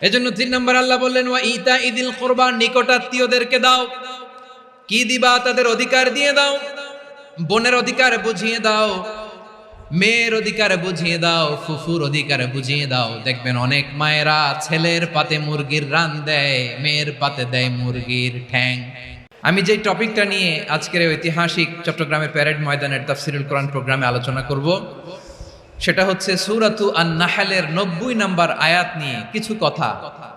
এজন্য 3 নম্বর আল্লাহ বললেন ওয়া ইতা ইদিল কুরবা, নিকটাত্মীয়দেরকে দাও। কি দিবা? তাদের অধিকার দিয়ে দাও। বোনের অধিকার বুঝিয়ে দাও, মেয়ের অধিকার বুঝিয়ে দাও, ফুফুর অধিকার বুঝিয়ে দাও। দেখবেন অনেক মায়েরা ছেলের পাতে মুরগির রান দেয়, মেয়ের পাতে দেয় মুরগির ঠ্যাং। আমি যে টপিকটা নিয়ে আজকের ঐতিহাসিক চট্টগ্রামের প্যারেড ময়দানের তাফসিরুল কোরআন প্রোগ্রামে আলোচনা করব, সেটা হচ্ছে সূরাতু আন-নাহলের 90 নম্বর আয়াত নিয়ে কিছু কথা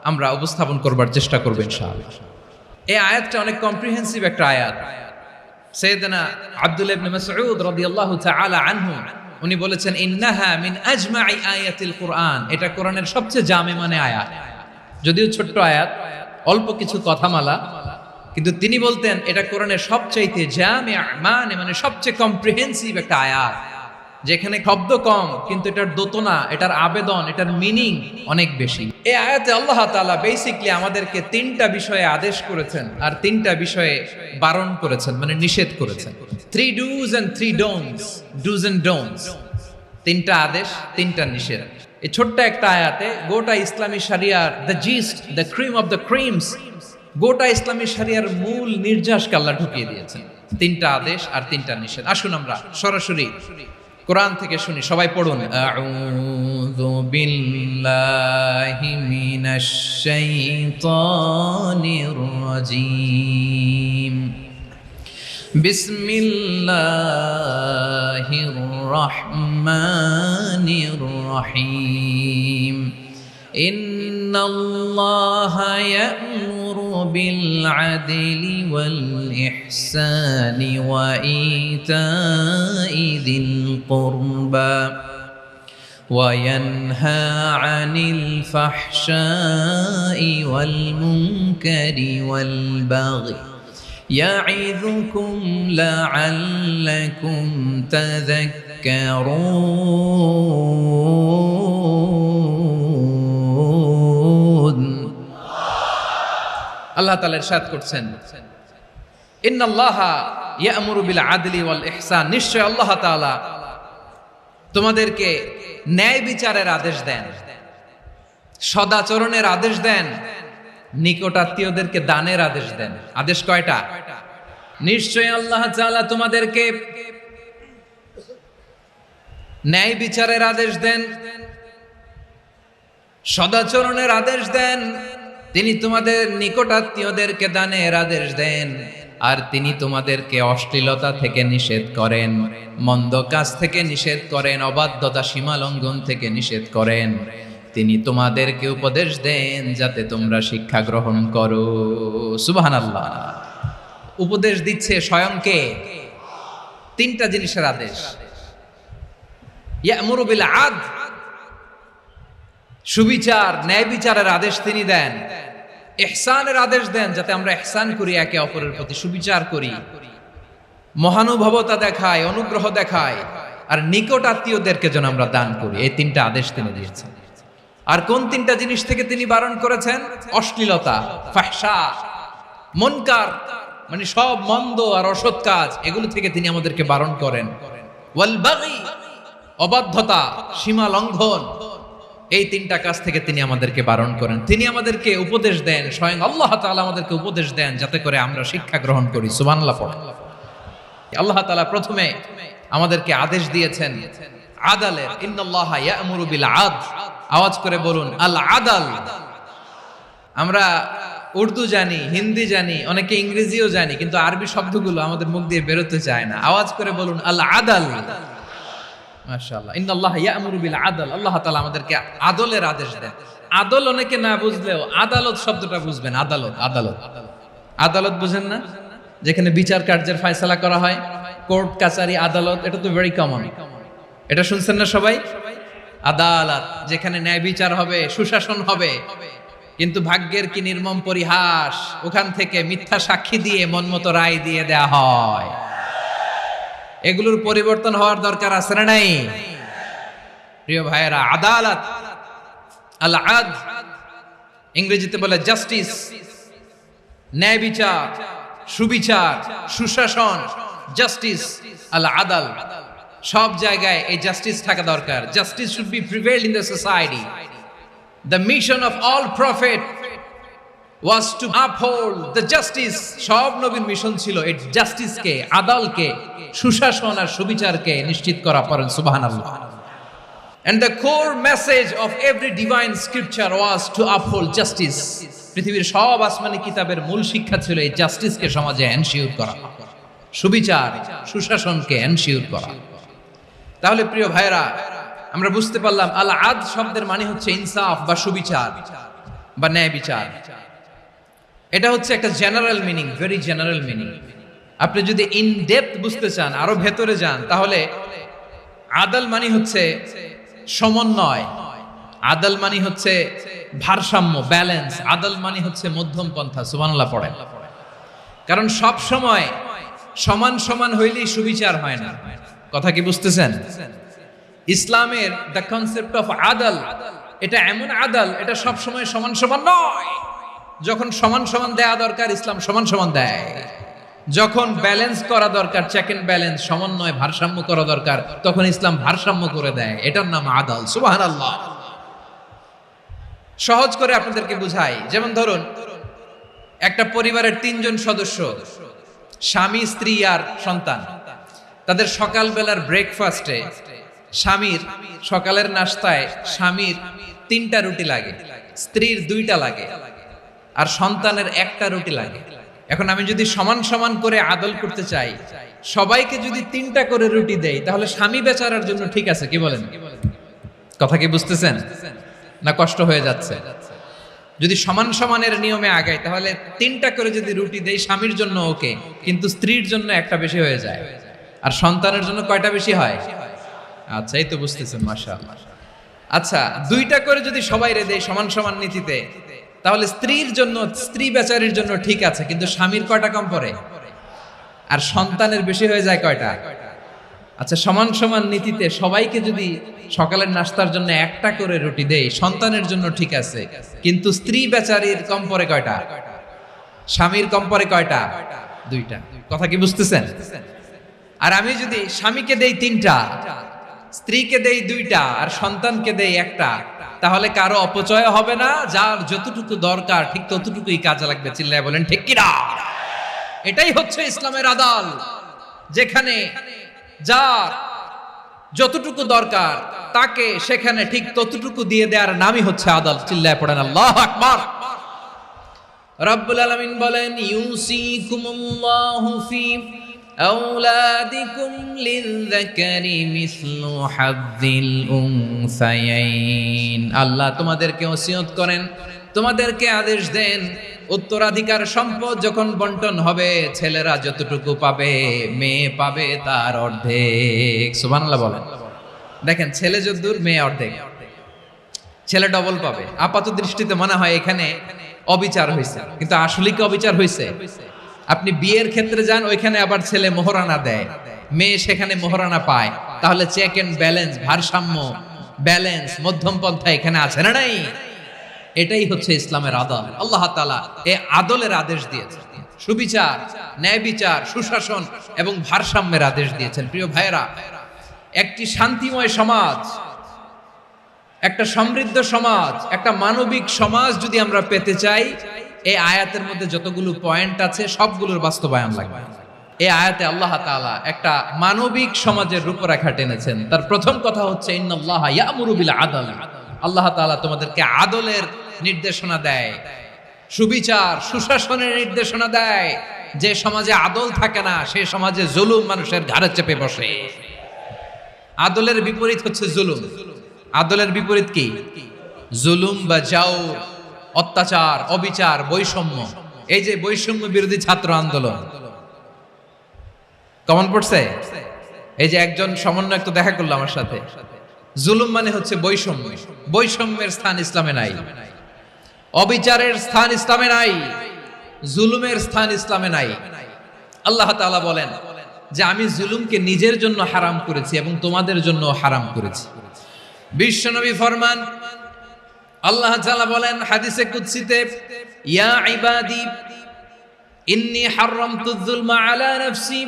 আমরা উপস্থাপন করবার চেষ্টা করব ইনশাআল্লাহ। এই আয়াতটা অনেক কম্প্রিহেন্সিভ একটা আয়াত। সাইয়েদনা আব্দুল্লাহ ইবনে মাসউদ রাদিয়াল্লাহু তাআলা আনহু উনি বলেছেন, ইন্নাহা মিন আজমাই আয়াতিল কুরআন, এটা কোরআনের সবচেয়ে জামে মানে আয়াত। যদিও ছোট্ট আয়াত, অল্প কিছু কথামালা, কিন্তু তিনি বলতেন এটা কোরআনের সবচাইতে জামে মানে সবচেয়ে কম্প্রিহেন্সিভ একটা আয়াত, যেখানে শব্দ কম কিন্তু এটার দোতনা, এটার আবেদন, এটার মিনিং অনেক বেশি। এই আয়াতে আল্লাহ তাআলা বেসিক্যালি আমাদেরকে 3টা বিষয়ে আদেশ করেছেন আর 3টা বিষয়ে বারণ করেছেন, মানে নিষেধ করেছেন। 3 do's and 3 don'ts, do's and don'ts, 3টা আদেশ, 3টা নিষেধ। এই ছোট্ট একটা আয়াতে গোটা ইসলামী শরিয়ার the gist, the cream of the creams, গোটা ইসলামী শরিয়ার মূল নির্যাসকে আল্লাহ ঢুকিয়ে দিয়েছেন। 3টা আদেশ আর 3টা নিষেধ। আসুন আমরা সরাসরি কোরআন থেকে শুনি, সবাই পড়ুন। আউযু বিল্লাহি মিনাশ শাইতানির রাজীম। বিসমিল্লাহির রহমানির রহিম। ইন্নাল্লাহা ইয়া'মুরু বিল আদলি ওয়াল ইহসানি ওয়া ইতা'i যিল কুরবা ওয়া ইয়ানহা আনিল ফাহশাই ওয়াল মুনকারি ওয়াল বাগই ইয়া'ইযুকুম লা'আল্লাকুম তাযাক্কারুন। আল্লাহ তাআলা ইরশাদ করছেন, ইন্নাল্লাহা ইয়া'মুরু বিল আদলি ওয়াল ইহসান, নিশ্চয় আল্লাহ তাআলা তোমাদেরকে ন্যায় বিচারের আদেশ দেন, সদাচরণের আদেশ দেন, নিকটাত্মীয়দেরকে দানের আদেশ দেন। আদেশ কয়টা? নিশ্চয় আল্লাহ তাআলা তোমাদেরকে ন্যায় বিচারের আদেশ দেন, সদাচরণের আদেশ দেন, তিনি তোমাদের নিকটাত্মীয়দেরকে দানের আদেশ দেন, আর তিনি তোমাদেরকে অশ্লীলতা থেকে নিষেধ করেন, মন্দ কাজ থেকে নিষেধ করেন, অবাধ্যতা সীমা লঙ্ঘন থেকে নিষেধ করেন। তিনি তোমাদেরকে উপদেশ দেন যাতে তোমরা শিক্ষা গ্রহণ করো। সুবহানাল্লাহ। উপদেশ দিচ্ছে স্বয়ংকে। 3টা জিনিসের আদেশ। ইয়া'মুরু বিল আদল, সুবিচার, ন্যায় বিচারের আদেশ তিনি দেন। ইহসানের আদেশ দেন, যাতে আমরা ইহসান করি, একে অপরের প্রতি সুবিচার করি, মহানুভবতা দেখায়, অনুগ্রহ দেখায়, আর নিকট আত্মীয়দেরকে যেন আমরা দান করি। এই 3টা আদেশ তিনি দিয়েছেন। আর কোন 3টা জিনিস থেকে তিনি বারণ করেছেন? অশ্লীলতা, ফাহশা, মুনকার, মানে সব মন্দ আর অসৎ কাজ, এগুলো থেকে তিনি আমাদেরকে বারণ করেন। ওয়াল বাগই, অবাধ্যতা, সীমা লঙ্ঘন, এই 3টা কাজ থেকে তিনি আমাদেরকে বারণ করেন। তিনি আমাদেরকে উপদেশ দেন, স্বয়ং আল্লাহ তাআলা আমাদেরকে উপদেশ দেন যাতে করে আমরা শিক্ষা গ্রহণ করি। সুবহানাল্লাহ পড়েন। আল্লাহ তাআলা প্রথমে আমাদেরকে আদেশ দিয়েছেন আদালের। ইন্নাল্লাহা ইয়া'মুরু বিল আদল, আওয়াজ করে বলুন আল আদাল। আমরা উর্দু জানি, হিন্দি জানি, অনেকে ইংরেজিও জানি, কিন্তু আরবি শব্দগুলো আমাদের মুখ দিয়ে বেরোতে চায় না। আওয়াজ করে বলুন আল আদাল। মাশাআল্লাহ। ইন্নাল্লাহা ইয়া'মুরু বিল আদল, আল্লাহ তাআলা আমাদেরকে আদলের আদেশ দেন। আদল অনেকে না বুঝলেও আদালত শব্দটা বুঝবেন। আদালত, আদালত, আদালত বুঝেন না? যেখানে বিচার কার্যের ফয়সালা করা হয়, কোর্ট কাচারি, আদালত, এটা তো ভেরি কমন। এটা শুনছেন না সবাই? আদালত, যেখানে ন্যায় বিচার হবে, সুশাসন হবে। কিন্তু ভাগ্যের কি নির্মম পরিহাস, ওখান থেকে মিথ্যা সাক্ষী দিয়ে মনমতো রায় দিয়ে দেয়া হয়। এগুলোর পরিবর্তন হওয়ার দরকার আছে না নাই? প্রিয় ভাইয়েরা, আদালত, আল আদল, ইংরেজিতে বলে জাস্টিস, ন্যায় বিচার, সুবিচার, সুশাসন, জাস্টিস, আল আদল, সব জায়গায় এই জাস্টিস থাকা দরকার। Justice should be prevailed in the society. The mission of all prophet was to uphold the justice. সব নবীর মিশন ছিল এই জাস্টিসকে, আদালকে, সুশাসন আর সুবিচারকে নিশ্চিত করা। পড়েন সুবহানাল্লাহ। And the core message of every divine scripture was to uphold justice. পৃথিবীর সব আসমানি কিতাবের মূল শিক্ষা ছিল এই জাস্টিসকে সমাজে এনশিওর করা, সুবিচার সুশাসনকে এনশিওর করা। তাহলে প্রিয় ভাইরা, আমরা বুঝতে পারলাম আল আদ শব্দের মানে হচ্ছে ইনসাফ বা সুবিচার বা ন্যায় বিচার। এটা হচ্ছে একটা general meaning, very general meaning. আপনি যদি ইন ডেপথ বুঝতে চান, আরো ভেতরে যান, তাহলে আদাল মানে হচ্ছে সমন্বয়, আদাল মানে হচ্ছে ভারসাম্য, ব্যালেন্স। আদাল মানে হচ্ছে মধ্যম পন্থা। সুবহানাল্লাহ পড়েন। কারণ সব সময় সমান সমান হইলেই সুবিচার হয় না। কথা কি বুঝতেছেন? ইসলামের দ্য কনসেপ্ট অফ আদাল, এটা এমন আদাল, এটা সব সময় সমান সমান নয়। যখন সমান সমান দেয়া দরকার, ইসলাম সমান সমান দেয়। যখন ব্যালেন্স করা দরকার, চেক এন্ড ব্যালেন্স, সমন্বয়, ভারসাম্য করা দরকার, তখন ইসলাম ভারসাম্য করে দেয়। এটার নাম আদাল। সুবহানাল্লাহ। সহজ করে আপনাদেরকে বুঝাই। যেমন ধরুন, একটা পরিবারের 3 জন সদস্য, স্বামী, স্ত্রী আর সন্তান। তাদের সকালবেলার ব্রেকফাস্টে স্বামীর, সকালের নাস্তায় স্বামীর 3টা রুটি লাগে, স্ত্রীর 2টা লাগে, আর সন্তানের 1টা রুটি লাগে। এখন আমি যদি সমান সমান করে আদল করতে চাই, সবাইকে যদি 3টা করে রুটি দেই, তাহলে স্বামী বেচারার জন্য ঠিক আছে? কি বলেন? কথা কি বুঝতেছেন না কষ্ট হয়ে যাচ্ছে? যদি সমান সমানের নিয়মে আগাই, তাহলে 3টা করে যদি রুটি দেই, স্বামীর জন্য ওকে, কিন্তু স্ত্রীর জন্য 1টা বেশি হয়ে যায়। আর সন্তানের জন্য কয়টা বেশি হয়? আচ্ছা, এই তো বুঝতেছেন, মাশাআল্লাহ। আচ্ছা, 2টা করে যদি সবাই রে দেয় সমান সমান নীতিতে, তাহলে স্ত্রীর জন্য, স্ত্রী বেচারির জন্য ঠিক আছে, কিন্তু স্বামীর কয়টা কম পড়ে? আর সন্তানের বেশি হয়ে যায় কয়টা? আচ্ছা, সমান সমান নীতিতে সবাইকে যদি সকালের নাস্তার জন্য 1টা করে রুটি দেই, সন্তানের জন্য ঠিক আছে, কিন্তু স্ত্রী বেচারির কম পড়ে কয়টা? স্বামীর কম পড়ে কয়টা? 2টা। কথা কি বুঝতেছেন? আর আমি যদি স্বামীকে দেই 3টা, স্ত্রীকে দেই 2টা, আর সন্তানকে দেই 1টা, তাহলে কারো অপচয় হবে না। যার যতটুকু দরকার ঠিক ততটুকুই কাজে লাগবে। চিল্লায় বলেন ঠিক কিনা? এটাই হচ্ছে ইসলামের আদাল, যেখানে যার যতটুকু দরকার তাকে সেখানে ঠিক ততটুকু দিয়ে দেওয়ার নামই হচ্ছে আদাল। চিল্লায় পড়েন আল্লাহু আকবার। রব্বুল আলামিন বলেন, ইউসিকুমুল্লাহু ফি আওলাদিকুম লিযযাকারি মিসলু হাযযিল উনসায়াইন। আল্লাহ তোমাদেরকে ওসিয়ত করেন, তোমাদেরকে আদেশ দেন, উত্তরাধিকার সম্পদ যখন বন্টন হবে, ছেলেরা যতটুকু পাবে, মেয়ে পাবে তার অর্ধেক। সুবহানাল্লাহ বলেন। দেখেন, ছেলে যদ্দূর, মেয়ে অর্ধেক, ছেলে ডবল পাবে। আপাত দৃষ্টিতে মনে হয় এখানে অবিচার হয়েছে, কিন্তু আসলে কি অবিচার হয়েছে? আপনি বিয়ের ক্ষেত্রে যান, ওইখানে আবার ছেলে মোহরানা দেয়, মেয়ে সেখানে মোহরানা পায়। তাহলে চেক এন্ড ব্যালেন্স, ভারসাম্য, ব্যালেন্স, মধ্যম পন্থা এখানে আছে না নাই? এটাই হচ্ছে ইসলামের আদল। আল্লাহ তাআলা এই আদলের আদেশ দিয়েছেন, সুবিচার, ন্যায় বিচার, সুশাসন এবং ভারসাম্যের আদেশ দিয়েছেন। প্রিয় ভাইরা, একটি শান্তিময় সমাজ, একটা সমৃদ্ধ সমাজ, একটা মানবিক সমাজ যদি আমরা পেতে চাই, এই আয়াতের মধ্যে যতগুলো পয়েন্ট আছে সবগুলোর বাস্তবায়ন লাগবে। এই আয়াতে আল্লাহ তাআলা একটা মানবিক সমাজের রূপরেখা টেনেছেন। তার প্রথম কথা হচ্ছে, ইন্নাল্লাহা ইয়ামুরু বিল আদল। আল্লাহ তাআলা তোমাদেরকে আদলের নির্দেশনা দেয়, সুবিচার, সুশাসনের নির্দেশনা দেয়। যে সমাজে আদল থাকে না, সেই সমাজে জুলুম মানুষের ঘাড়ে চেপে বসে। আদলের বিপরীত হচ্ছে জুলুম। আদলের বিপরীত কি? জুলুম বা জাওর, অত্যাচার, অবিচার, বৈষম্য। এই যে বৈষম্য বিরোধী ছাত্র আন্দোলন কমন পড়ছে? এই যে একজন সমন্বয়ক তো দেখা করলো আমার সাথে। জুলুম মানে হচ্ছে বৈষম্য। বৈষম্যের স্থান ইসলামে নাই, অবিচারের স্থান ইসলামে নাই, জুলুমের স্থান ইসলামে নাই। আল্লাহ তাআলা বলেন যে আমি জুলুমকে নিজের জন্য হারাম করেছি এবং তোমাদের জন্য হারাম করেছি। বিশ্বনবী ফরমান, আল্লাহ তাআলা বলেন হাদিসে কুদসিতে, ইয়া ইবাদি ইন্নী হারামতু যুলমা আলা নাফসি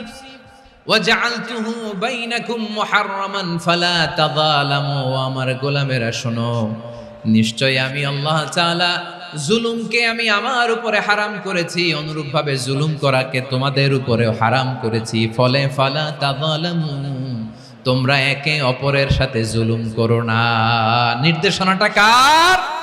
ওয়া জাআলতুহু বাইনাকুম মুহাররামান ফালা তাযালামু। আমার গোলামেরা শোনো, নিশ্চয় আমি আল্লাহ তাআলা জুলুমকে আমি আমার উপরে হারাম করেছি, অনুরূপভাবে জুলুম করাকে তোমাদের উপরেও হারাম করেছি। ফলে ফালা তাযালামু, তোমরা একে অপরের সাথে জুলুম করো না। নির্দেশনাটা কার?